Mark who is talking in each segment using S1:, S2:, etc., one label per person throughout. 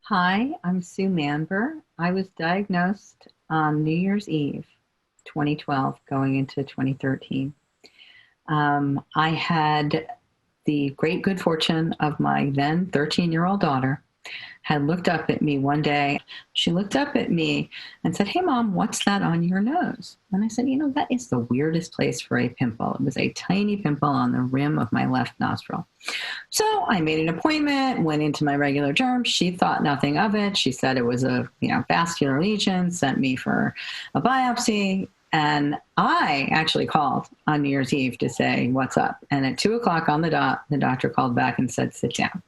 S1: Hi, I'm Sue Manber. I was diagnosed on New Year's Eve, 2012, going into 2013. I had the great good fortune of my then 13-year-old daughter had looked up at me one day. She looked up at me and said, "Hey, Mom, what's that on your nose?" And I said, that is the weirdest place for a pimple. It was a tiny pimple on the rim of my left nostril. So I made an appointment, went into my regular derm. She thought nothing of it. She said it was a vascular lesion, sent me for a biopsy. And I actually called on New Year's Eve to say, "What's up?" And at 2 o'clock on the dot, the doctor called back and said, "Sit down.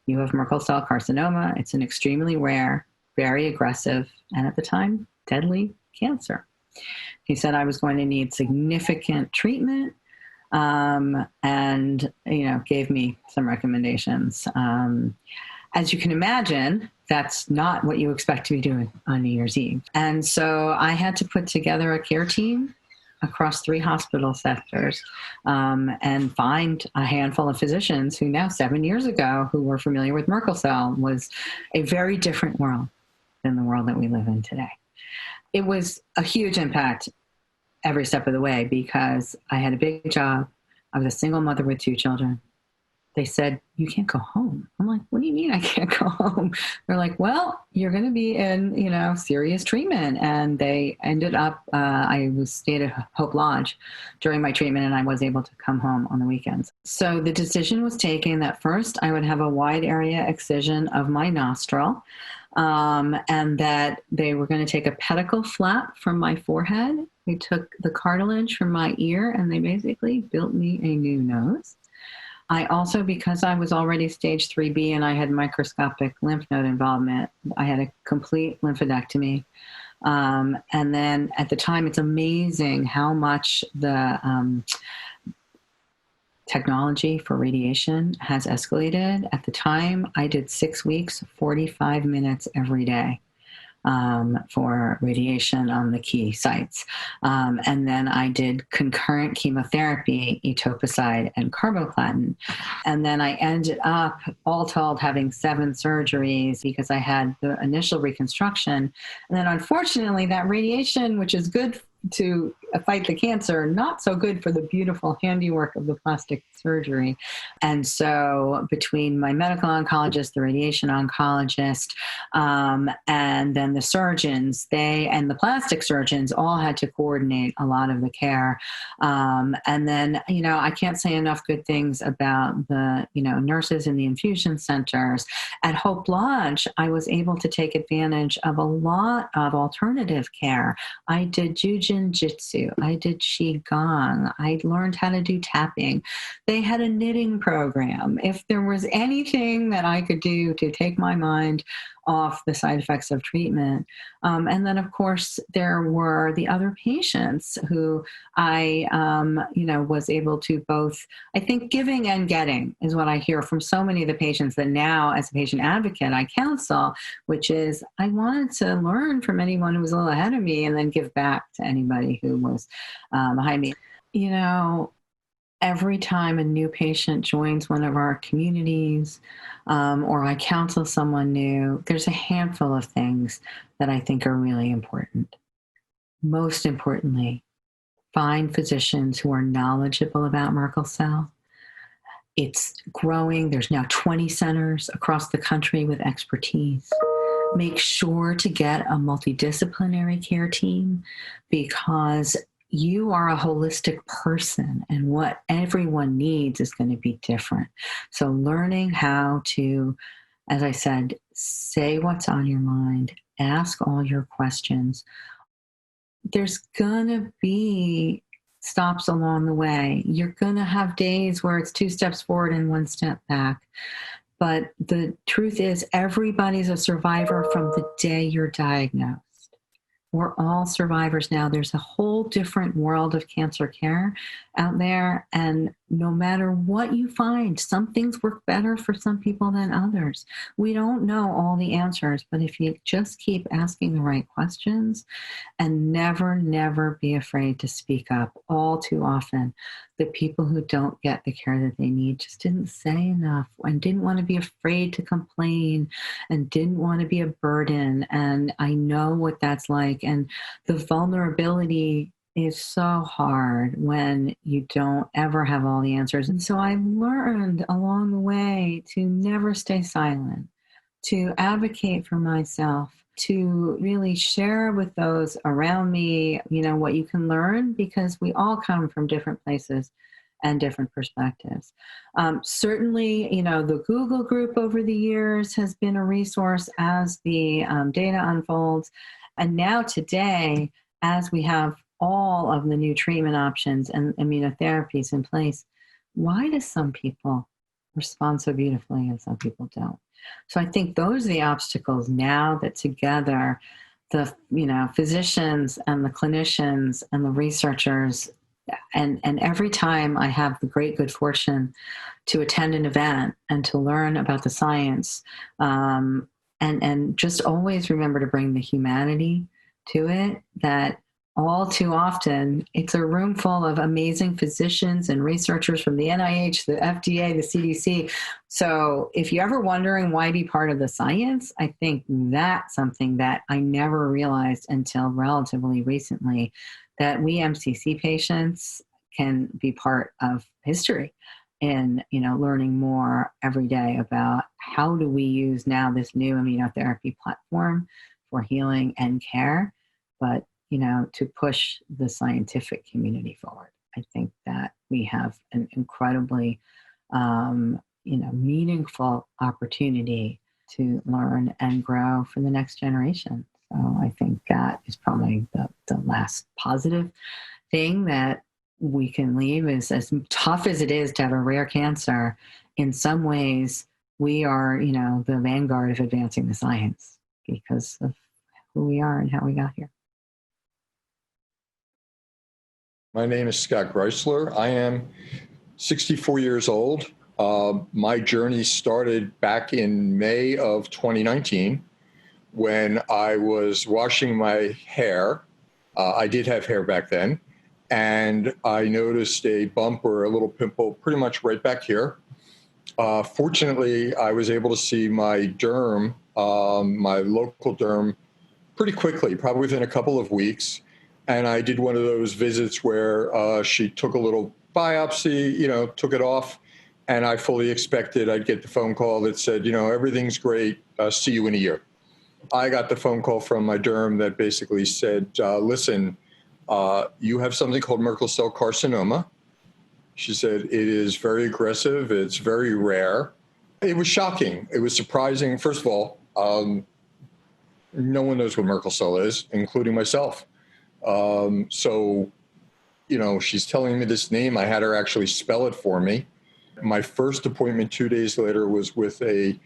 S1: You have Merkel cell carcinoma. It's an extremely rare, very aggressive, and at the time, deadly cancer." He said I was going to need significant treatment, and gave me some recommendations. As you can imagine, that's not what you expect to be doing on New Year's Eve. And so I had to put together a care team across 3 hospital sectors, and find a handful of physicians who now 7 years ago who were familiar with Merkel cell. Was a very different world than the world that we live in today. It was a huge impact every step of the way because I had a big job. I was a single mother with 2 children. They said, "You can't go home." I'm like, "What do you mean I can't go home?" They're like, "Well, you're going to be in, serious treatment." And they ended up, I stayed at Hope Lodge during my treatment, and I was able to come home on the weekends. So the decision was taken that first I would have a wide area excision of my nostril, and that they were going to take a pedicle flap from my forehead. They took the cartilage from my ear, and they basically built me a new nose. I also, because I was already stage 3B and I had microscopic lymph node involvement, I had a complete lymphodectomy. And then at the time, it's amazing how much the technology for radiation has escalated. At the time, I did 6 weeks, 45 minutes every day. For radiation on the key sites. And then I did concurrent chemotherapy, etoposide and carboplatin. And then I ended up, all told, having 7 surgeries because I had the initial reconstruction. And then unfortunately, that radiation, which is good to fight the cancer, not so good for the beautiful handiwork of the plastic surgery. And so between my medical oncologist, the radiation oncologist, and then the surgeons, and the plastic surgeons all had to coordinate a lot of the care. And then, I can't say enough good things about the, nurses in the infusion centers. At Hope Lodge, I was able to take advantage of a lot of alternative care. I did jujitsu. I did qigong. I learned how to do tapping. They had a knitting program. If there was anything that I could do to take my mind off the side effects of treatment. And then, of course, there were the other patients who I, was able to both, I think giving and getting is what I hear from so many of the patients that now, as a patient advocate, I counsel, which is I wanted to learn from anyone who was a little ahead of me and then give back to anybody who was behind me. Every time a new patient joins one of our communities, or I counsel someone new, there's a handful of things that I think are really important. Most importantly, find physicians who are knowledgeable about Merkel cell. It's growing. There's now 20 centers across the country with expertise. Make sure to get a multidisciplinary care team because you are a holistic person and what everyone needs is going to be different. So learning how to, as I said, say what's on your mind, ask all your questions. There's going to be stops along the way. You're going to have days where it's 2 steps forward and 1 step back. But the truth is everybody's a survivor from the day you're diagnosed. We're all survivors now. There's a whole different world of cancer care out there. And no matter what you find, some things work better for some people than others. We don't know all the answers, but if you just keep asking the right questions and never, never be afraid to speak up. All too often, the people who don't get the care that they need just didn't say enough and didn't want to be afraid to complain and didn't want to be a burden. And I know what that's like. And the vulnerability is so hard when you don't ever have all the answers. And so I've learned along the way to never stay silent, to advocate for myself, to really share with those around me, what you can learn, because we all come from different places and different perspectives. Certainly, the Google group over the years has been a resource as the data unfolds. And now today, as we have all of the new treatment options and immunotherapies in place, why do some people respond so beautifully and some people don't? So I think those are the obstacles now that together the physicians and the clinicians and the researchers, and every time I have the great good fortune to attend an event and to learn about the science, and just always remember to bring the humanity to it, that all too often, it's a room full of amazing physicians and researchers from the NIH, the FDA, the CDC. So if you're ever wondering why be part of the science, I think that's something that I never realized until relatively recently, that we MCC patients can be part of history in, learning more every day about how do we use now this new immunotherapy platform for healing and care, but to push the scientific community forward. I think that we have an incredibly, meaningful opportunity to learn and grow for the next generation. So I think that is probably the last positive thing that we can leave is, as tough as it is to have a rare cancer, in some ways, we are, the vanguard of advancing the science because of who we are and how we got here.
S2: My name is Scott Greisler. I am 64 years old. My journey started back in May of 2019 when I was washing my hair. I did have hair back then, and I noticed a bump or a little pimple pretty much right back here. Fortunately, I was able to see my derm, my local derm, pretty quickly, probably within a couple of weeks. And I did one of those visits where she took a little biopsy, took it off, and I fully expected I'd get the phone call that said, everything's great, see you in a year. I got the phone call from my derm that basically said, listen, you have something called Merkel cell carcinoma. She said, it is very aggressive, it's very rare. It was shocking, it was surprising. First of all, no one knows what Merkel cell is, including myself. So, she's telling me this name. I had her actually spell it for me. My first appointment 2 days later was with a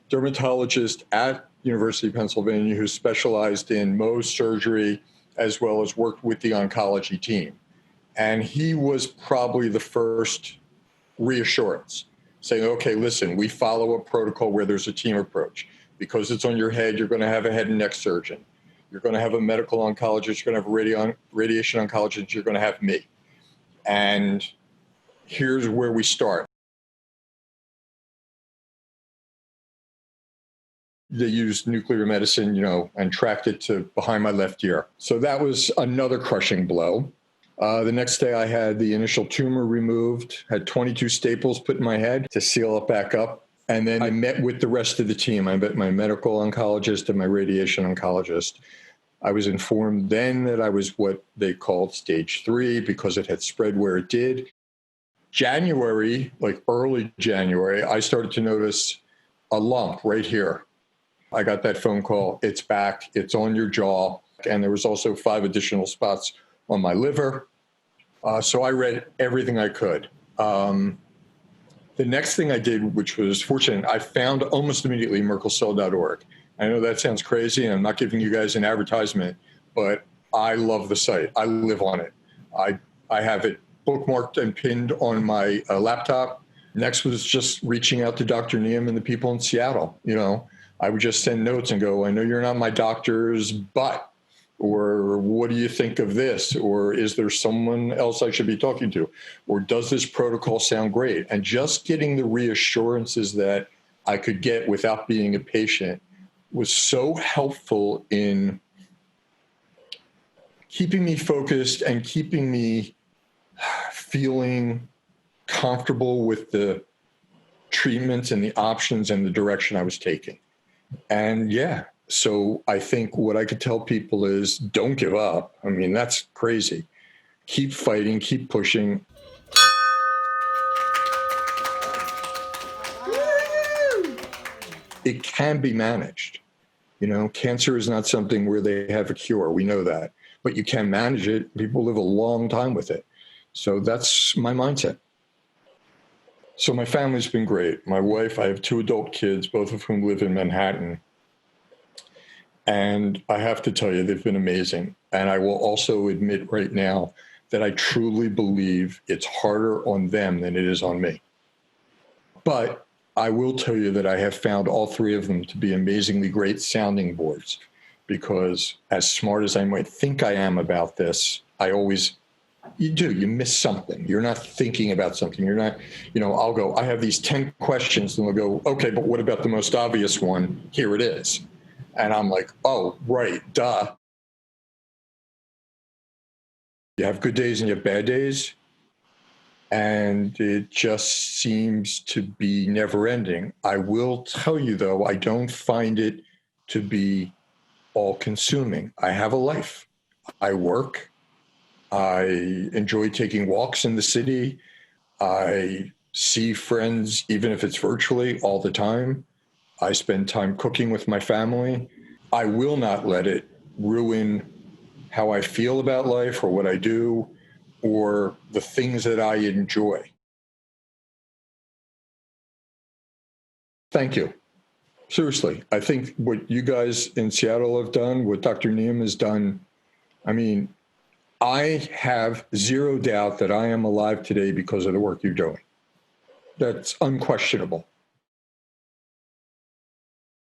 S2: dermatologist at University of Pennsylvania who specialized in Mohs surgery as well as worked with the oncology team. And he was probably the first reassurance, saying, okay, listen, we follow a protocol where there's a team approach. Because it's on your head, you're going to have a head and neck surgeon. You're going to have a medical oncologist, you're going to have a radiation oncologist, you're going to have me. And here's where we start. They used nuclear medicine, and tracked it to behind my left ear. So that was another crushing blow. The next day I had the initial tumor removed, had 22 staples put in my head to seal it back up. And then I met with the rest of the team. I met my medical oncologist and my radiation oncologist. I was informed then that I was what they called stage 3 because it had spread where it did. January, like early January, I started to notice a lump right here. I got that phone call, it's back, it's on your jaw. And there was also 5 additional spots on my liver. So I read everything I could. The next thing I did, which was fortunate, I found almost immediately merkelcell.org. I know that sounds crazy, and I'm not giving you guys an advertisement, but I love the site. I live on it. I have it bookmarked and pinned on my laptop. Next was just reaching out to Dr. Neum and the people in Seattle. I would just send notes and go, I know you're not my doctors, but, or what do you think of this? Or is there someone else I should be talking to? Or does this protocol sound great? And just getting the reassurances that I could get without being a patient was so helpful in keeping me focused and keeping me feeling comfortable with the treatments and the options and the direction I was taking. And yeah, so I think what I could tell people is don't give up. I mean, that's crazy. Keep fighting, keep pushing. It can be managed. Cancer is not something where they have a cure. We know that. But you can manage it. People live a long time with it. So that's my mindset. So my family's been great. My wife, I have 2 adult kids, both of whom live in Manhattan. And I have to tell you, they've been amazing. And I will also admit right now that I truly believe it's harder on them than it is on me. But I will tell you that I have found all 3 of them to be amazingly great sounding boards, because as smart as I might think I am about this, you miss something. You're not thinking about something. You're not, I'll go, I have these 10 questions, and they'll go, okay, but what about the most obvious one? Here it is. And I'm like, oh, right, duh. You have good days and you have bad days. And it just seems to be never ending. I will tell you, though, I don't find it to be all consuming. I have a life. I work. I enjoy taking walks in the city. I see friends, even if it's virtually, all the time. I spend time cooking with my family. I will not let it ruin how I feel about life or what I do or the things that I enjoy. Thank you. Seriously, I think what you guys in Seattle have done, what Dr. Neum has done, I mean, I have zero doubt that I am alive today because of the work you're doing. That's unquestionable.